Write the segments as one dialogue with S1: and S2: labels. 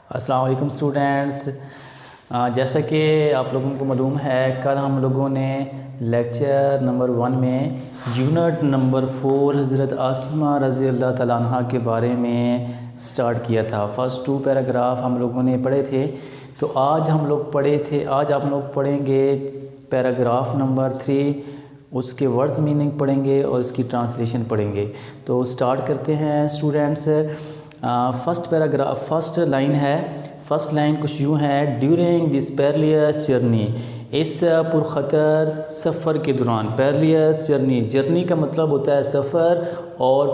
S1: अस्सलाम वालेकुम स्टूडेंट्स। जैसा कि आप लोगों को मालूम है, कल हम लोगों ने लेक्चर नंबर 1 में यूनिट नंबर 4 हज़रत आसमा रज़ी अल्लाह तआला अन्हा के बारे में स्टार्ट किया था। फर्स्ट 2 पैराग्राफ हम लोगों ने पढ़े थे। तो आज हम लोग पढ़ेंगे पैराग्राफ नंबर 3, उसके वर्ड्स मीनिंग पढ़ेंगे और उसकी ट्रांसलेशन पढ़ेंगे। तो स्टार्ट करते हैं स्टूडेंट्स। फर्स्ट लाइन कुछ यूँ है, ड्यूरिंग दिस पेरिलियस जर्नी, इस पुरखतर सफ़र के दौरान। पेरिलियस जर्नी का मतलब होता है सफ़र, और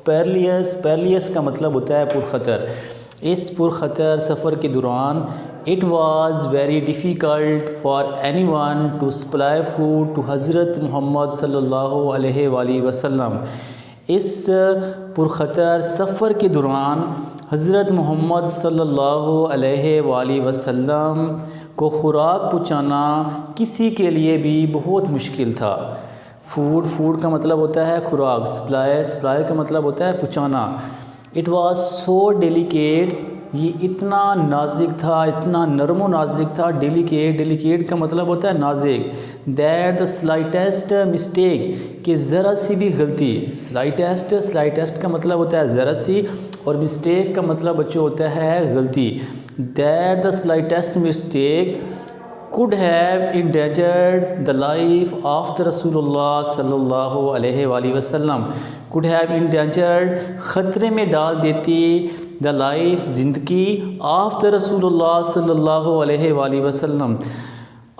S1: पेरिलियस का मतलब होता है पुरखतर। इस पुरखतर सफ़र के दौरान it was very difficult for anyone to supply food to हज़रत मोहम्मद सल्लल्लाहु अलैहि वसल्लम। इस पुरखतर सफ़र के दौरान हज़रत मोहम्मद सल्लल्लाहु अलैहि वसल्लम को खुराक पहुँचाना किसी के लिए भी बहुत मुश्किल था। फूड का मतलब होता है खुराक, सप्लाई का मतलब होता है पहुँचाना। इट वाज सो डेलिकेट, ये इतना नाजुक था, इतना नरम व नाजुक था। डेलिकेट का मतलब होता है नाजुक। दैट द स्लाइटेस्ट मिस्टेक, कि ज़रा सी भी गलती। स्लाइटेस्ट का मतलब होता है ज़रा सी, और मिस्टेक का मतलब बच्चों होता है गलती। That the slightest mistake could have endangered the life of the Rasulullah sallallahu alaihi wasallam, could have endangered, ख़तरे में डाल देती, the life, ज़िंदगी, of the Rasulullah sallallahu alaihi wasallam,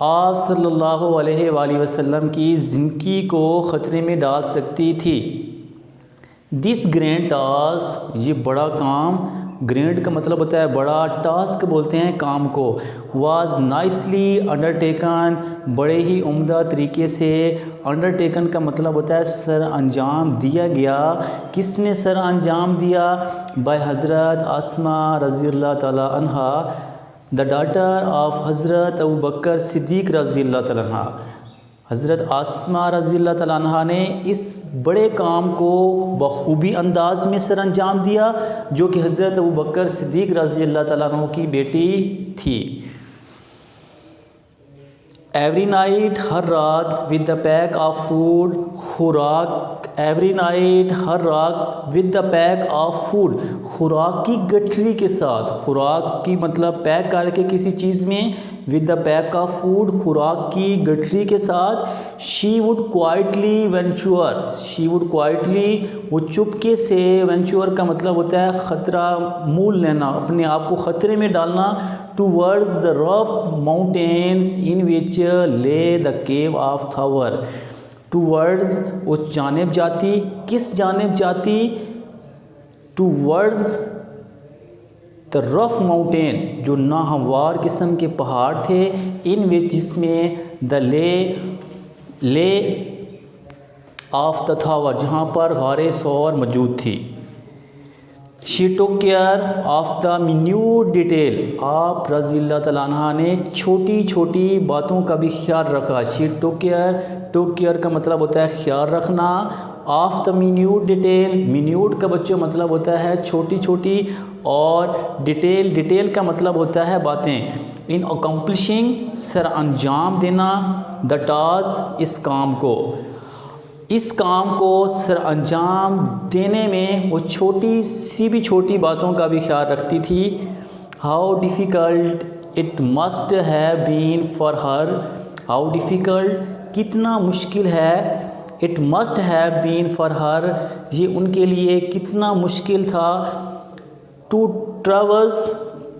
S1: आप सल्लल्लाहु अलैहि वसल्लम की ज़िंदगी को ख़तरे में डाल सकती थी। दिस ग्रैंड टास्क, ये बड़ा काम, ग्रैंड का मतलब होता है बड़ा, टास्क बोलते हैं काम को। वाज नाइसली अंडरटेकन, बड़े ही उम्दा तरीके से। अंडरटेकन का मतलब होता है सर अंजाम दिया गया। किसने सर अंजाम दिया? बाय हज़रत आसमा रज़ी अल्लाह तआला अन्हा, द डॉटर ऑफ हज़रत अबू बकर सिद्दीक़ रज़ी अल्लाह तआला अन्हा। हज़रत आसमा रज़ी अल्लाह तआला अन्हा ने इस बड़े काम को बखूबी अंदाज में सर अंजाम दिया, जो कि हज़रत अबू बकर सिद्दीक़ रज़ी अल्लाह तआला अन्हु की बेटी थी। एवरी नाइट, हर रात, with the pack of food, खुराक। एवरी नाइट, हर रात, with the pack of food, खुराक की गठरी के साथ। खुराक की मतलब पैक करके किसी चीज़ में, with the pack of food, खुराक की गठरी के साथ। She would quietly venture, she would quietly, वो चुपके से, वेंचुअर का मतलब होता है ख़तरा मोल लेना, अपने आप को ख़तरे में डालना। Towards the rough mountains in which lay the cave of Thawr. Towards, उस जानिब जाती, किस जानिब जाती? टूवर्ड्स द रफ माउंटेन, जो नाहवार किस्म के पहाड़ थे। इन विच, जिसमें, the lay off the Thawar, जहाँ पर गारे सौर मौजूद थी। She took care of the minute detail, आप रज़ी अल्लाह तआला अन्हा ने छोटी छोटी बातों का भी ख्याल रखा। शी टुक केयर का मतलब होता है ख्याल रखना। Of the minute detail, minute का बच्चों मतलब होता है छोटी छोटी, और डिटेल का मतलब होता है बातें। इन अकम्पलिशिंग, सर अंजाम देना, द टास्क, इस काम को। इस काम को सर अंजाम देने में वो छोटी बातों का भी ख्याल रखती थी। How difficult it must have been for her, how difficult, कितना मुश्किल है। It must have been for her, ये उनके लिए कितना मुश्किल था। टू ट्रैवर्स,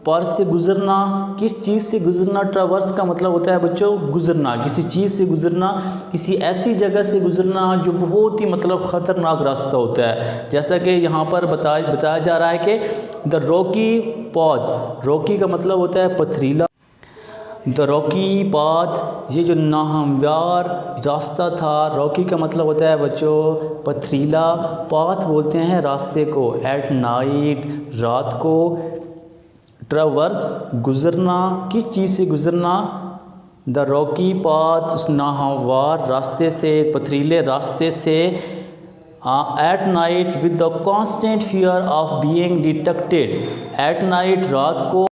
S1: पर से गुज़रना, किस चीज़ से गुज़रना? ट्रैवर्स का मतलब होता है बच्चों गुज़रना, किसी चीज़ से गुज़रना, किसी ऐसी जगह से गुज़रना जो बहुत ही मतलब ख़तरनाक रास्ता होता है। जैसा कि यहाँ पर बताया जा रहा है कि द रॉकी पाथ, रॉकी का मतलब होता है पथरीला। द रॉकी पाथ, ये जो नाहमवार रास्ता था। रॉकी का मतलब होता है बच्चों पथरीला, पाथ बोलते हैं रास्ते को। एट नाइट, रात को। ट्रैवर्स, गुज़रना, किस चीज़ से गुज़रना? द रॉकी पाथ, उस नाहमवार रास्ते से, पथरीले रास्ते से। At night, with the constant fear of being detected, at night, रात को,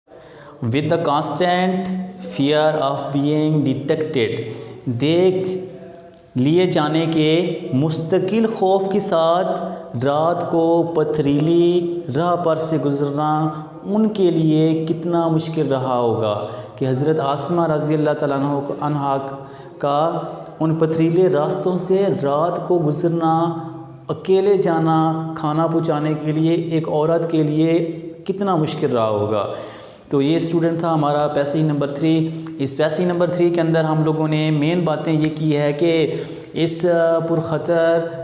S1: with the constant fear of being detected, देख लिए जाने के मुस्तकिल खौफ के साथ रात को पथरीली राह पर से गुज़रना उनके लिए कितना मुश्किल रहा होगा। कि हज़रत आसमा रज़ी अल्लाह तआला अन्हा का उन पथरीले रास्तों से रात को गुज़रना, अकेले जाना खाना पहुँचाने के लिए एक औरत के लिए कितना मुश्किल रहा होगा। तो ये स्टूडेंट था हमारा पैसेज नंबर 3। इस पैसेज नंबर 3 के अंदर हम लोगों ने मेन बातें ये की है कि इस पुरख़तर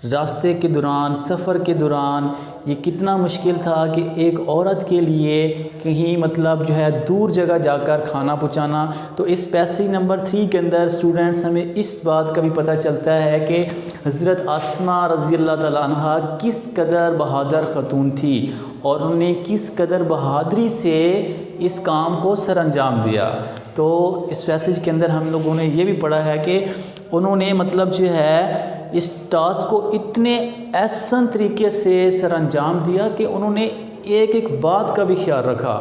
S1: रास्ते के दौरान, सफ़र के दौरान ये कितना मुश्किल था कि एक औरत के लिए कहीं मतलब जो है दूर जगह जाकर खाना पहुंचाना। तो इस पैसेज नंबर 3 के अंदर स्टूडेंट्स हमें इस बात का भी पता चलता है कि हज़रत आसमा रज़ी अल्लाह तआला अन्हा किस कदर बहादुर ख़तून थी और उन्होंने किस कदर बहादुरी से इस काम को सरअंजाम दिया। तो इस पैसेज के अंदर हम लोगों ने ये भी पढ़ा है कि उन्होंने मतलब जो है इस टास्क को इतने आसान तरीके से सरअंजाम दिया कि उन्होंने एक एक बात का भी ख्याल रखा।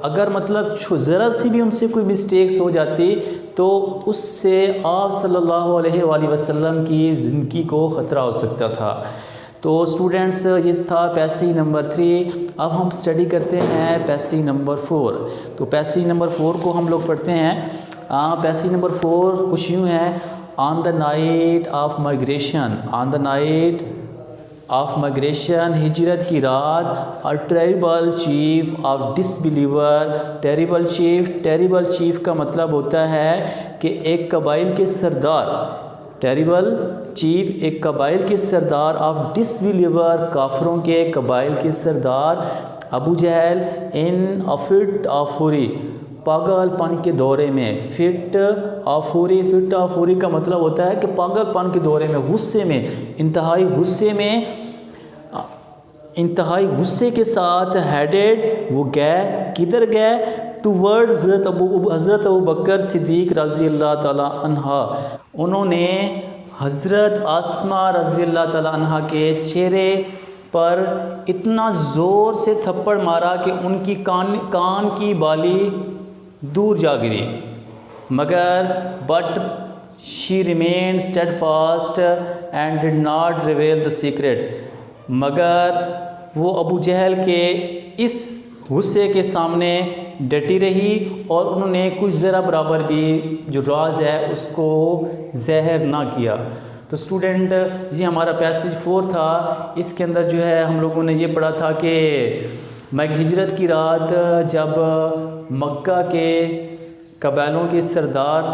S1: अगर मतलब ज़रा सी भी उनसे कोई मिस्टेक्स हो जाती तो उससे आप सल्लल्लाहु अलैहि वसल्लम की ज़िंदगी को ख़तरा हो सकता था। तो स्टूडेंट्स ये था पैसेज नंबर 3। अब हम स्टडी करते हैं पैसेज नंबर 4। तो पैसेज नंबर 4 को हम लोग पढ़ते हैं। पैसेज नंबर 4 कुछ यूँ है, on the night of migration, on the night of migration, हिजरत की रात, a terrible chief of disbeliever, terrible chief का मतलब होता है कि एक कबाइल के सरदार, टेरिबल चीफ एक कबाइल के सरदार ऑफ डिसबिलीवर, काफरों के कबाइल के सरदार, अबू जहल इन अ फिट ऑफ फुरी, पागलपन के दौरे में, फिट ऑफ फुरी का मतलब होता है कि पागलपन के दौरे में, गुस्से में, इंतहाई गुस्से के साथ, हेडेड वो गए, किधर गए, टूवर्ड्स हज़रत अबू बकर सिद्दीक़ रज़ी अल्लाह तआला अन्हा, उन्होंने हज़रत आसमा रज़ी अल्लाह तआला अन्हा के चेहरे पर इतना ज़ोर से थप्पड़ मारा कि उनकी कान की बाली दूर जा गिरी। मगर but she remained steadfast and did not reveal the secret, मगर वो अबू जहल के इस गुस्से के सामने डटी रही और उन्होंने कुछ ज़रा बराबर भी जो राज है उसको ज़ाहिर ना किया। तो स्टूडेंट ये हमारा पैसेज 4 था। इसके अंदर जो है हम लोगों ने ये पढ़ा था कि हिजरत की रात जब मक्का के कबाइलों के सरदार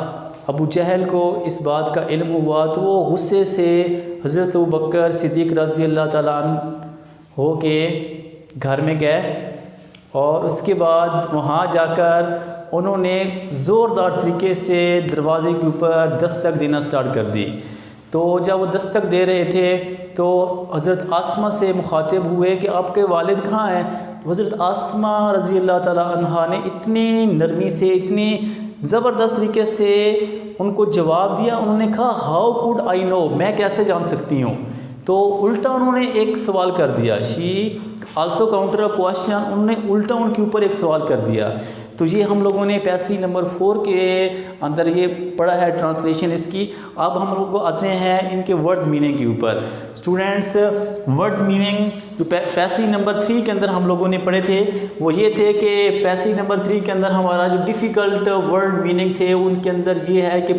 S1: अबू जहल को इस बात का इल्म हुआ तो वो गुस्से से हज़रत अबू बकर सिद्दीक़ रज़ी अल्लाह तआला अन्हु हो के घर में गए और उसके बाद वहाँ जाकर उन्होंने ज़ोरदार तरीके से दरवाज़े के ऊपर दस्तक देना स्टार्ट कर दी। तो जब वो दस्तक दे रहे थे तो हज़रत आसमा से मुखातिब हुए कि आपके वालिद कहाँ हैं। तो हज़रत आसमा रज़ी अल्लाह तआला अन्हा ने इतनी नरमी से, इतनी ज़बरदस्त तरीके से उनको जवाब दिया। उन्होंने कहा हाउ कुड आई नो, मैं कैसे जान सकती हूँ। तो उल्टा उन्होंने एक सवाल कर दिया, she also counter a question, उन्होंने उल्टा उनके ऊपर एक सवाल कर दिया। तो ये हम लोगों ने पैसेज नंबर 4 के अंदर ये पढ़ा है ट्रांसलेशन इसकी। अब हम लोग को आते हैं इनके वर्ड्स मीनिंग के ऊपर। स्टूडेंट्स वर्ड्स मीनिंग जो पैसेज नंबर 3 के अंदर हम लोगों ने पढ़े थे वो ये थे कि पैसेज नंबर 3 के अंदर हमारा जो डिफ़िकल्ट वर्ड मीनिंग थे उनके अंदर ये है कि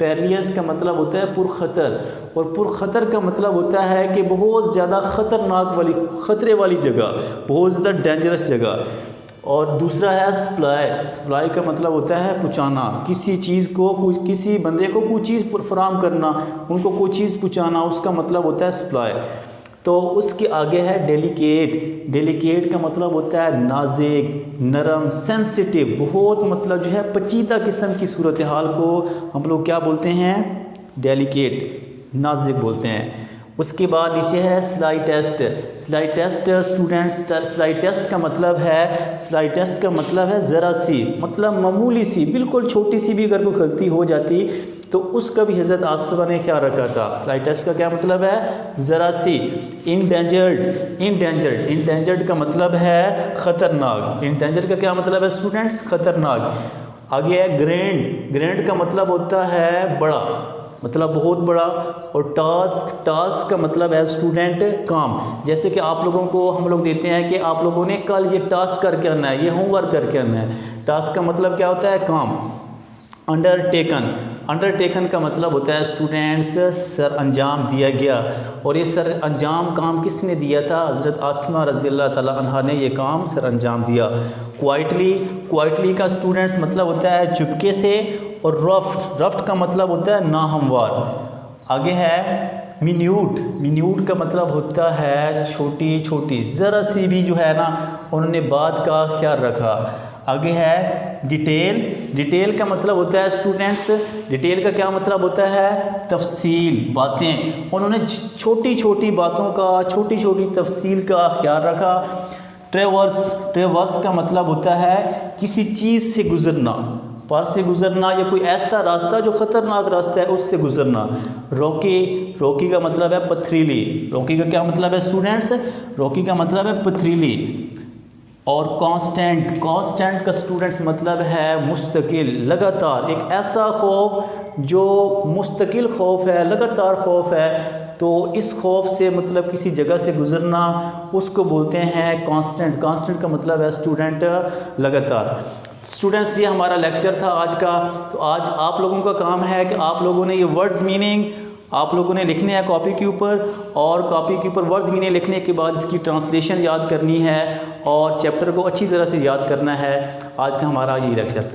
S1: पेरिलियस का मतलब होता है पुरखतर, और पुरखतर का मतलब होता है कि बहुत ज़्यादा ख़तरनाक वाली, ख़तरे वाली जगह, बहुत ज़्यादा डेंजरस जगह। और दूसरा है सप्लाई का मतलब होता है पहुँचाना, किसी चीज़ को, किसी बंदे को कोई चीज़ फराहम करना, उनको कोई चीज़ पहुँचाना, उसका मतलब होता है सप्लाई। तो उसके आगे है डेलिकेट का मतलब होता है नाजुक, नरम, सेंसिटिव, बहुत मतलब जो है पेचीदा किस्म की सूरत हाल को हम लोग क्या बोलते हैं, डेलिकेट, नाजुक बोलते हैं। उसके बाद नीचे है slide test students, slide test का मतलब है ज़रा सी, मतलब मामूली सी, बिल्कुल छोटी सी भी अगर कोई गलती हो जाती तो उसका भी हज़रत आसमा ने ख्याल रखा था। स्लाइटेस्ट का क्या मतलब है? ज़रा सी। इंडेंजर्ड, इंडेंजर्ड, इंडेंजर्ड का मतलब है ख़तरनाक। इंडेंजर्ड का क्या मतलब है स्टूडेंट्स? ख़तरनाक। आगे है ग्रैंड, ग्रैंड का मतलब होता है बड़ा, मतलब बहुत बड़ा। और टास्क, टास्क का मतलब है स्टूडेंट काम। जैसे कि आप लोगों को हम लोग देते हैं कि आप लोगों ने कल ये टास्क करके आना है, ये होमवर्क करके आना है। टास्क का मतलब क्या होता है? काम। अंडरटेकन, अंडरटेकन का मतलब होता है स्टूडेंट्स सर अंजाम दिया गया। और ये सर अंजाम काम किसने दिया था? हज़रत आसमा रज़ी अल्लाह ताला अन्हा ने ये काम सर अंजाम दिया। क्वाइटली, क्वाइटली का स्टूडेंट्स मतलब होता है चुपके से। और रफ्ट, रफ्ट का मतलब होता है नाहमवार। आगे है मिन्यूट, मिन्यूट का मतलब होता है छोटी छोटी, ज़रा सी भी जो है ना उन्होंने बात का ख्याल रखा। आगे है डिटेल, डिटेल का मतलब होता है स्टूडेंट्स, डिटेल का क्या मतलब होता है? तफसील, बातें। उन्होंने छोटी छोटी बातों का, छोटी छोटी तफसील का ख्याल रखा। ट्रेवर्स, ट्रेवर्स का मतलब होता है किसी चीज़ से गुज़रना, पार से गुज़रना, या कोई ऐसा रास्ता जो ख़तरनाक रास्ता है उससे गुज़रना। रॉकी, रॉकी का मतलब है पथरीली। रॉकी का क्या मतलब है स्टूडेंट्स? रॉकी का मतलब है पथरीली। और कांस्टेंट, कांस्टेंट का स्टूडेंट्स मतलब है मुस्तकिल, लगातार। एक ऐसा खौफ जो मुस्तकिल खौफ है, लगातार खौफ है, तो इस खौफ से मतलब किसी जगह से गुज़रना उसको बोलते हैं कांस्टेंट। कांस्टेंट का मतलब है स्टूडेंट लगातार। स्टूडेंट्स ये हमारा लेक्चर था आज का। तो आज आप लोगों का काम है कि आप लोगों ने ये वर्ड्स मीनिंग आप लोगों ने लिखने हैं कॉपी के ऊपर, और कॉपी के ऊपर वर्ड्स मीनिंग लिखने के बाद इसकी ट्रांसलेशन याद करनी है और चैप्टर को अच्छी तरह से याद करना है। आज का हमारा ये लेक्चर था।